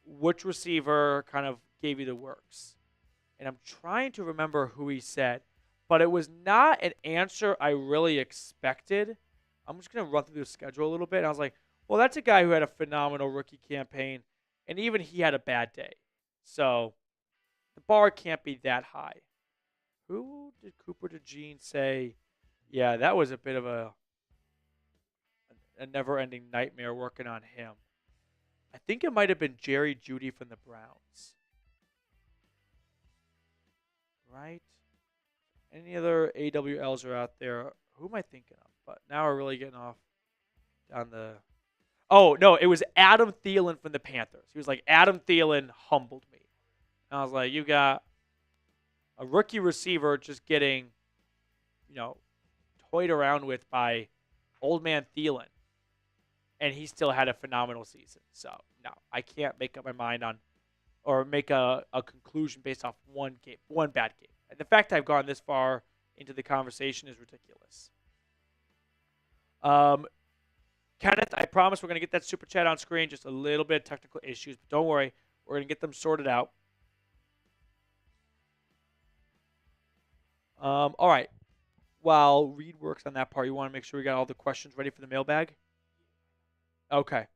which receiver kind of gave you the works? And I'm trying to remember who he said. But it was not an answer I really expected. I'm just going to run through the schedule a little bit. And I was like, well, that's a guy who had a phenomenal rookie campaign. And even he had a bad day. So the bar can't be that high. Who did Cooper DeJean say? Yeah, that was a bit of a never-ending nightmare working on him. I think it might have been Jerry Jeudy from the Browns. Right? Any other AWLs are out there? Who am I thinking of? But now we're really getting off down the... Oh, no, it was Adam Thielen from the Panthers. He was like, Adam Thielen humbled me. And I was like, you got a rookie receiver just getting, toyed around with by old man Thielen. and he still had a phenomenal season. So, no, I can't make up my mind on or make a conclusion based off one bad game. And the fact I've gone this far into the conversation is ridiculous. Kenneth, I promise we're going to get that super chat on screen. Just a little bit of technical issues, but don't worry. We're going to get them sorted out. All right. While Reed works on that part, you want to make sure we got all the questions ready for the mailbag? Okay.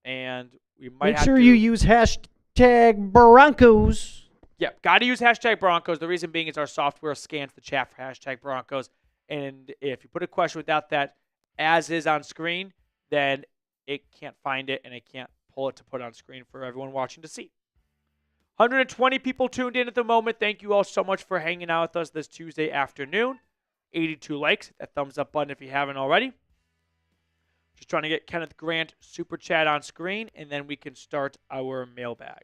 And we might Make have sure to... you use hashtag Broncos. Yeah, got to use hashtag Broncos. The reason being is our software scans the chat for hashtag Broncos. And if you put a question without that as is on screen, then it can't find it and it can't pull it to put on screen for everyone watching to see. 120 people tuned in at the moment. Thank you all so much for hanging out with us this Tuesday afternoon. 82 likes. Hit that thumbs up button if you haven't already. Just trying to get Kenneth Grant super chat on screen, and then we can start our mailbag.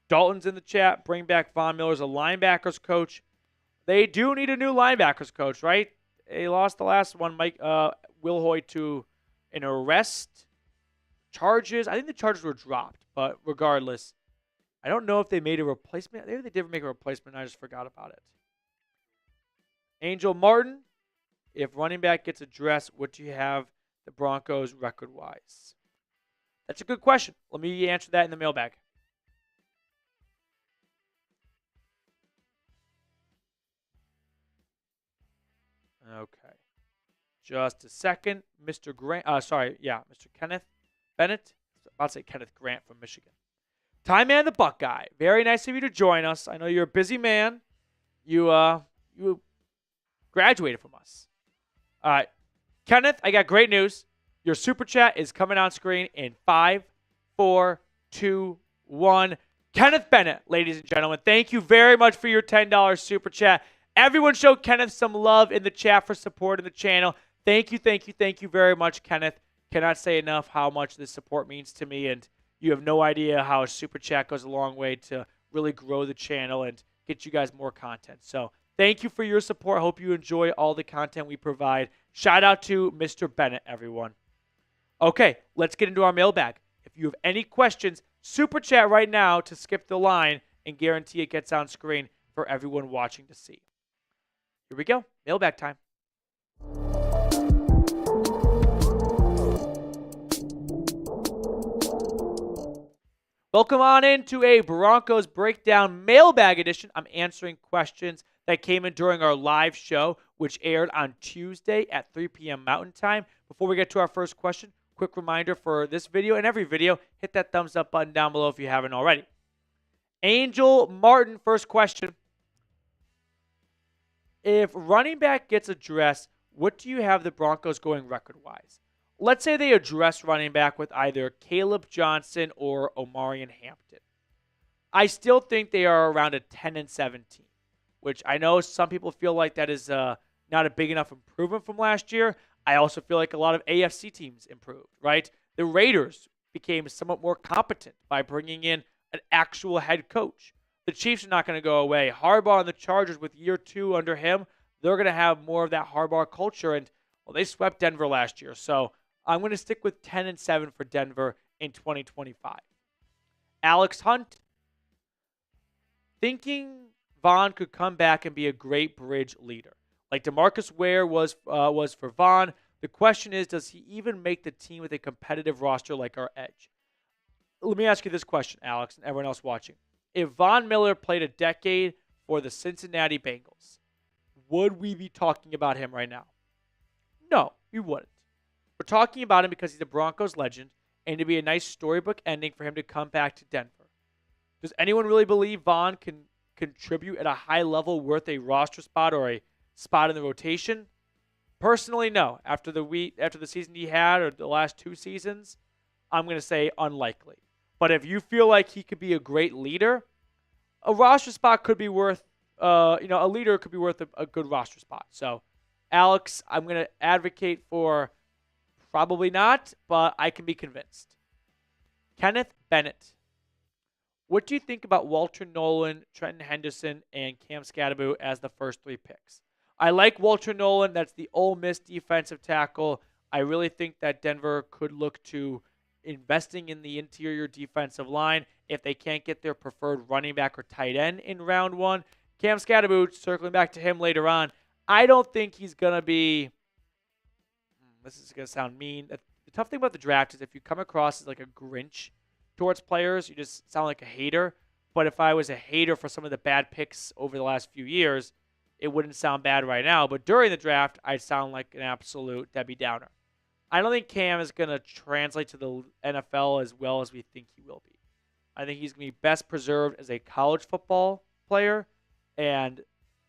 Dalton's in the chat. Bring back Von Miller as a linebackers coach. They do need a new linebackers coach, right? They lost the last one, Will Hoy, to an arrest charges. I think the charges were dropped, but regardless, I don't know if they made a replacement. Maybe they did make a replacement, and I just forgot about it. Angel Martin, if running back gets addressed, what do you have the Broncos record-wise? That's a good question. Let me answer that in the mailbag. Okay. Just a second. Mr. Kenneth Bennett. I was about to say Kenneth Grant from Michigan. Time Man the Buckeye. Very nice of you to join us. I know you're a busy man. You graduated from us. All right. Kenneth, I got great news. Your super chat is coming on screen in 5, 4, 2, 1. Kenneth Bennett, ladies and gentlemen, thank you very much for your $10 super chat. Everyone show Kenneth some love in the chat for supporting the channel. Thank you very much, Kenneth. Cannot say enough how much this support means to me, and you have no idea how a super chat goes a long way to really grow the channel and get you guys more content. So thank you for your support. Hope you enjoy all the content we provide. Shout out to Mr. Bennett, everyone. Okay, let's get into our mailbag. If you have any questions, super chat right now to skip the line and guarantee it gets on screen for everyone watching to see. Here we go. Mailbag time. Welcome on into a Broncos Breakdown mailbag edition. I'm answering questions that came in during our live show, which aired on Tuesday at 3 p.m. Mountain Time. Before we get to our first question, quick reminder for this video and every video, hit that thumbs up button down below if you haven't already. Angel Martin, first question. If running back gets addressed, what do you have the Broncos going record-wise? Let's say they address running back with either Kaleb Johnson or Omarion Hampton. I still think they are around a 10-17, which I know some people feel like that is not a big enough improvement from last year. I also feel like a lot of AFC teams improved, right? The Raiders became somewhat more competent by bringing in an actual head coach. The Chiefs are not going to go away. Harbaugh and the Chargers with year 2 under him, they're going to have more of that Harbaugh culture. And, well, they swept Denver last year. So I'm going to stick with 10-7 for Denver in 2025. Alex Hunt, thinking Vaughn could come back and be a great bridge leader. Like DeMarcus Ware was for Vaughn. The question is, does he even make the team with a competitive roster like our edge? Let me ask you this question, Alex, and everyone else watching. If Von Miller played a decade for the Cincinnati Bengals, would we be talking about him right now? No, we wouldn't. We're talking about him because he's a Broncos legend, and it'd be a nice storybook ending for him to come back to Denver. Does anyone really believe Vaughn can contribute at a high level worth a roster spot or a spot in the rotation? Personally, no. After the season he had or the last 2 seasons, I'm going to say unlikely. But if you feel like he could be a great leader, a roster spot could be worth, a leader could be worth a good roster spot. So, Alex, I'm going to advocate for probably not, but I can be convinced. Kenneth Bennett, what do you think about Walter Nolen, Trenton Henderson, and Cam Scadaboo as the first 3 picks? I like Walter Nolen. That's the Ole Miss defensive tackle. I really think that Denver could look to investing in the interior defensive line if they can't get their preferred running back or tight end in round one. Cam Scatterboot, circling back to him later on, I don't think he's going to be, this is going to sound mean. The tough thing about the draft is if you come across as like a Grinch towards players, you just sound like a hater. But if I was a hater for some of the bad picks over the last few years, it wouldn't sound bad right now. But during the draft, I'd sound like an absolute Debbie Downer. I don't think Cam is going to translate to the NFL as well as we think he will be. I think he's going to be best preserved as a college football player, and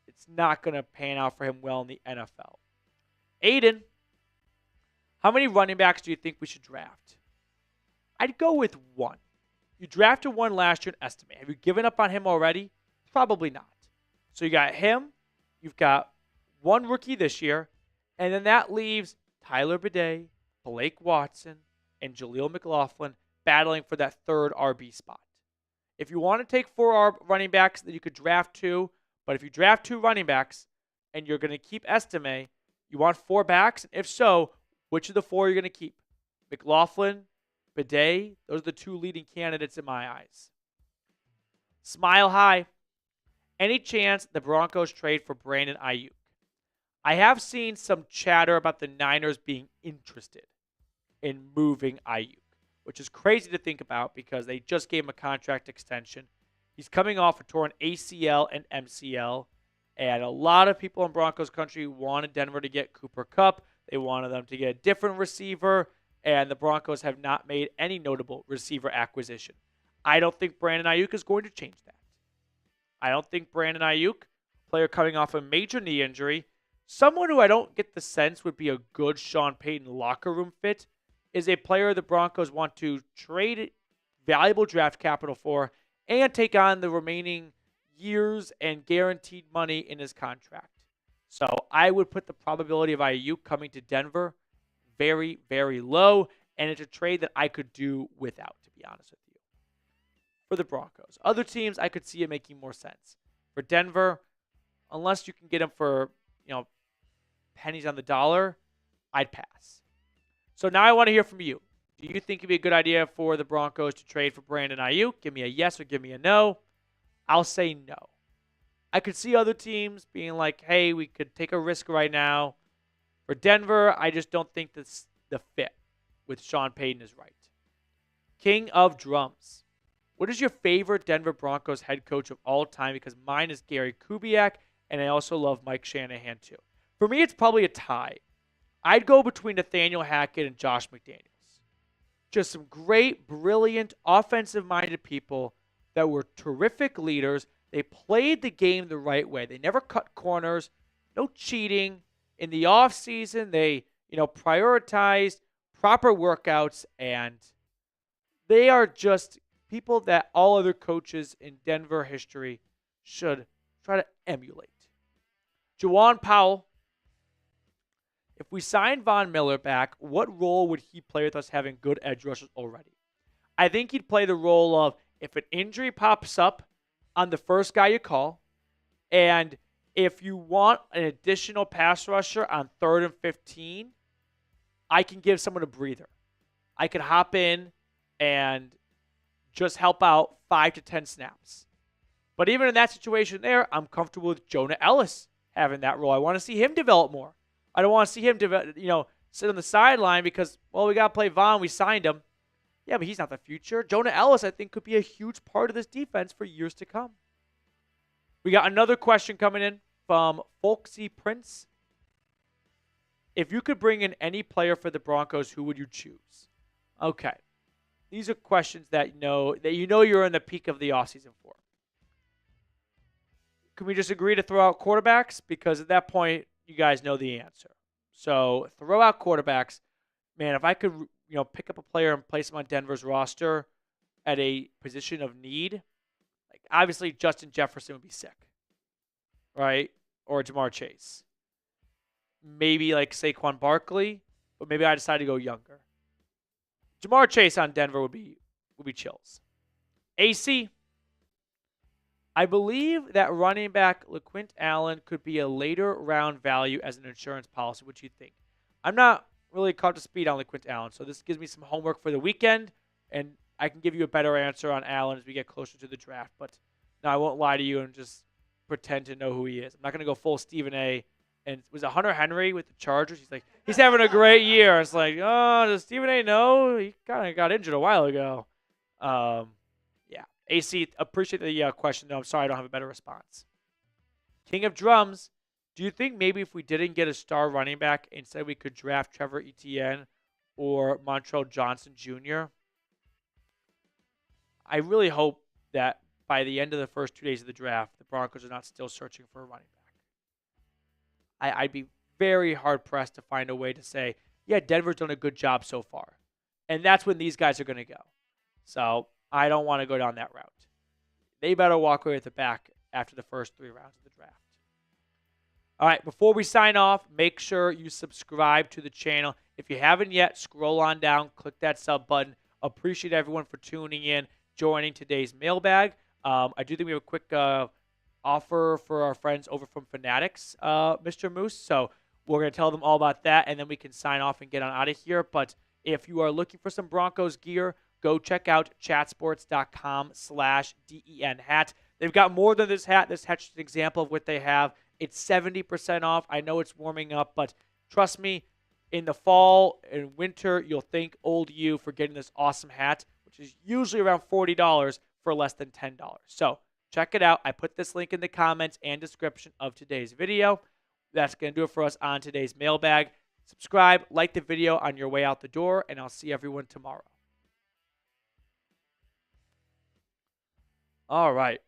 it's not going to pan out for him well in the NFL. Aiden, how many running backs do you think we should draft? I'd go with one. You drafted one last year in estimate. Have you given up on him already? Probably not. So you got him. You've got one rookie this year, and then that leaves Tyler Bidet, Blake Watson, and Jaleel McLaughlin battling for that third RB spot. If you want to take 4 running backs, then you could draft 2. But if you draft 2 running backs and you're going to keep Estime, you want 4 backs? And if so, which of the 4 are you going to keep? McLaughlin, Bidet, those are the 2 leading candidates in my eyes. Smile high. Any chance the Broncos trade for Brandon Ayuk? I have seen some chatter about the Niners being interested in moving Ayuk, which is crazy to think about because they just gave him a contract extension. He's coming off a torn ACL and MCL, and a lot of people in Broncos country wanted Denver to get Cooper Kupp. They wanted them to get a different receiver, and the Broncos have not made any notable receiver acquisition. I don't think Brandon Ayuk is going to change that. I don't think Brandon Ayuk, player coming off a major knee injury, someone who I don't get the sense would be a good Sean Payton locker room fit, is a player the Broncos want to trade valuable draft capital for and take on the remaining years and guaranteed money in his contract. So I would put the probability of Ayuk coming to Denver very, very low, and it's a trade that I could do without, to be honest with you. For the Broncos. Other teams, I could see it making more sense. For Denver, unless you can get him for, pennies on the dollar, I'd pass. So now I want to hear from you. Do you think it'd be a good idea for the Broncos to trade for Brandon Ayuk? Give me a yes or give me a no. I'll say no. I could see other teams being like, hey, we could take a risk right now. For Denver, I just don't think the fit with Sean Payton is right. King of Drums. What is your favorite Denver Broncos head coach of all time? Because mine is Gary Kubiak, and I also love Mike Shanahan too. For me, it's probably a tie. I'd go between Nathaniel Hackett and Josh McDaniels. Just some great, brilliant, offensive-minded people that were terrific leaders. They played the game the right way. They never cut corners, no cheating. In the offseason, they, prioritized proper workouts, and they are just people that all other coaches in Denver history should try to emulate. Juwan Powell. If we sign Von Miller back, what role would he play with us having good edge rushers already? I think he'd play the role of if an injury pops up on the first guy you call, and if you want an additional pass rusher on 3rd and 15, I can give someone a breather. I could hop in and just help out 5 to 10 snaps. But even in that situation there, I'm comfortable with Jonah Ellis having that role. I want to see him develop more. I don't want to see him, sit on the sideline because, we got to play Von. We signed him. Yeah, but he's not the future. Jonah Ellis, I think, could be a huge part of this defense for years to come. We got another question coming in from Folksy Prince. If you could bring in any player for the Broncos, who would you choose? Okay. These are questions that you're in the peak of the offseason for. Can we just agree to throw out quarterbacks? Because at that point, you guys know the answer. So throw out quarterbacks. Man, if I could, pick up a player and place him on Denver's roster at a position of need, like obviously Justin Jefferson would be sick, right? Or Jamar Chase. Maybe like Saquon Barkley, but maybe I decide to go younger. Jamar Chase on Denver would be chills. AC. I believe that running back LaQuint Allen could be a later round value as an insurance policy. What do you think? I'm not really caught to speed on LeQuint Allen. So this gives me some homework for the weekend, and I can give you a better answer on Allen as we get closer to the draft. But no, I won't lie to you and just pretend to know who he is. I'm not going to go full Stephen A. And was it Hunter Henry with the Chargers? He's like, he's having a great year. It's like, oh, does Stephen A. know? He kind of got injured a while ago. Yeah. AC, appreciate the question, though. I'm sorry I don't have a better response. King of Drums, do you think maybe if we didn't get a star running back, instead we could draft Trevor Etienne or Montrell Johnson Jr.? I really hope that by the end of the first 2 days of the draft, the Broncos are not still searching for a running back. I'd be very hard-pressed to find a way to say, yeah, Denver's done a good job so far. And that's when these guys are going to go. So I don't want to go down that route. They better walk away with the back after the first 3 rounds of the draft. All right, before we sign off, make sure you subscribe to the channel. If you haven't yet, scroll on down, click that sub button. Appreciate everyone for tuning in, joining today's mailbag. I do think we have a quick offer for our friends over from Fanatics, Mr. Moose. So we're going to tell them all about that, and then we can sign off and get on out of here. But if you are looking for some Broncos gear, go check out chatsports.com/DEN hat. They've got more than this hat. This hat's just an example of what they have. It's 70% off. I know it's warming up, but trust me, in the fall and winter, you'll thank old you for getting this awesome hat, which is usually around $40 for less than $10. So check it out. I put this link in the comments and description of today's video. That's going to do it for us on today's mailbag. Subscribe, like the video on your way out the door, and I'll see everyone tomorrow. All right.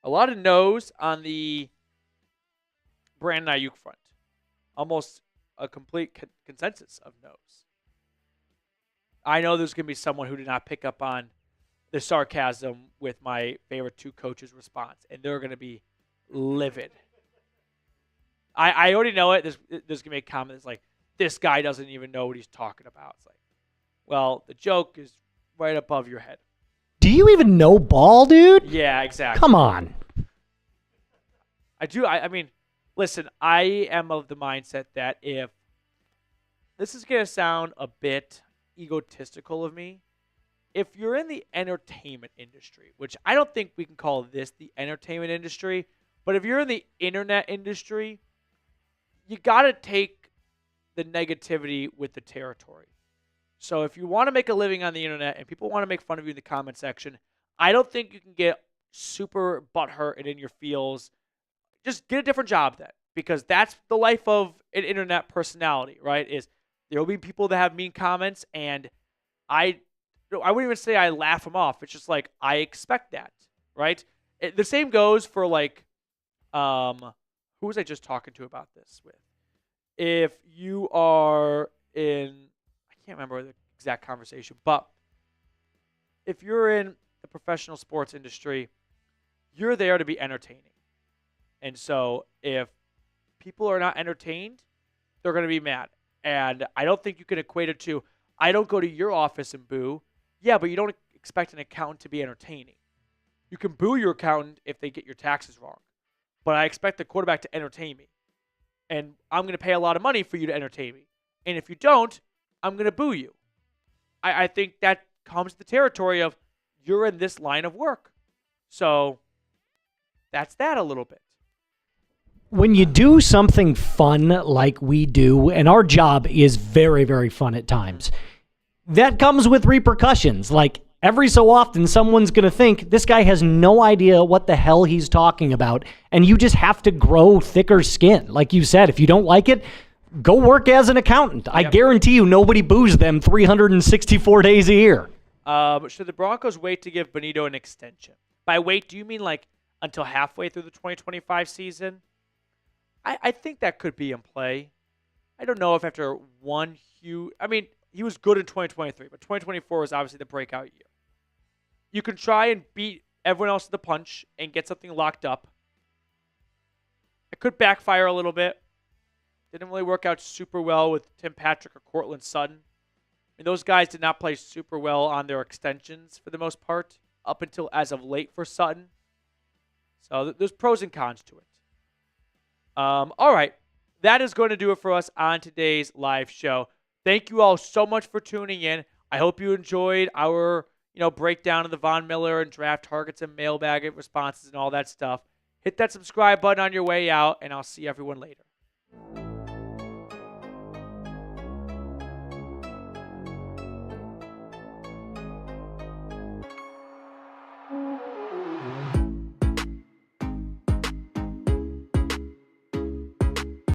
A lot of no's on the Brandon Ayuk front. Almost a complete consensus of no's. I know there's going to be someone who did not pick up on the sarcasm with my favorite 2 coaches' response, and they're going to be livid. I already know it. There's going to be a comment that's like, this guy doesn't even know what he's talking about. It's like, well, the joke is right above your head. Do you even know ball, dude? Yeah, exactly. Come on. I do. I mean, listen, I am of the mindset that if this is going to sound a bit egotistical of me, if you're in the entertainment industry, which I don't think we can call this the entertainment industry, but if you're in the internet industry, you got to take the negativity with the territory. So if you want to make a living on the internet and people want to make fun of you in the comment section, I don't think you can get super butthurt and in your feels. Just get a different job then, because that's the life of an internet personality, right? Is there will be people that have mean comments, and I wouldn't even say I laugh them off. It's just like I expect that, right? The same goes for like, who was I just talking to about this with? If you are in, I can't remember the exact conversation, but if you're in the professional sports industry, you're there to be entertaining. And so if people are not entertained, they're going to be mad. And I don't think you can equate it to, I don't go to your office and boo. Yeah, but you don't expect an accountant to be entertaining. You can boo your accountant if they get your taxes wrong. But I expect the quarterback to entertain me. And I'm going to pay a lot of money for you to entertain me. And if you don't, I'm going to boo you. I think that comes to the territory of you're in this line of work. So that's that a little bit. When you do something fun like we do, and our job is very, very fun at times, that comes with repercussions. Like every so often, someone's going to think this guy has no idea what the hell he's talking about, and you just have to grow thicker skin. Like you said, if you don't like it, go work as an accountant. Yep. I guarantee you nobody boos them 364 days a year. Should the Broncos wait to give Benito an extension? By wait, do you mean like until halfway through the 2025 season? I think that could be in play. I don't know if after one huge... I mean, he was good in 2023, but 2024 was obviously the breakout year. You can try and beat everyone else to the punch and get something locked up. It could backfire a little bit. Didn't really work out super well with Tim Patrick or Courtland Sutton. I mean, those guys did not play super well on their extensions for the most part, up until as of late for Sutton. So there's pros and cons to it. All right. that is going to do it for us on today's live show. Thank you all so much for tuning in. I hope you enjoyed our breakdown of the Von Miller and draft targets and mailbag responses and all that stuff. Hit that subscribe button on your way out, and I'll see everyone later.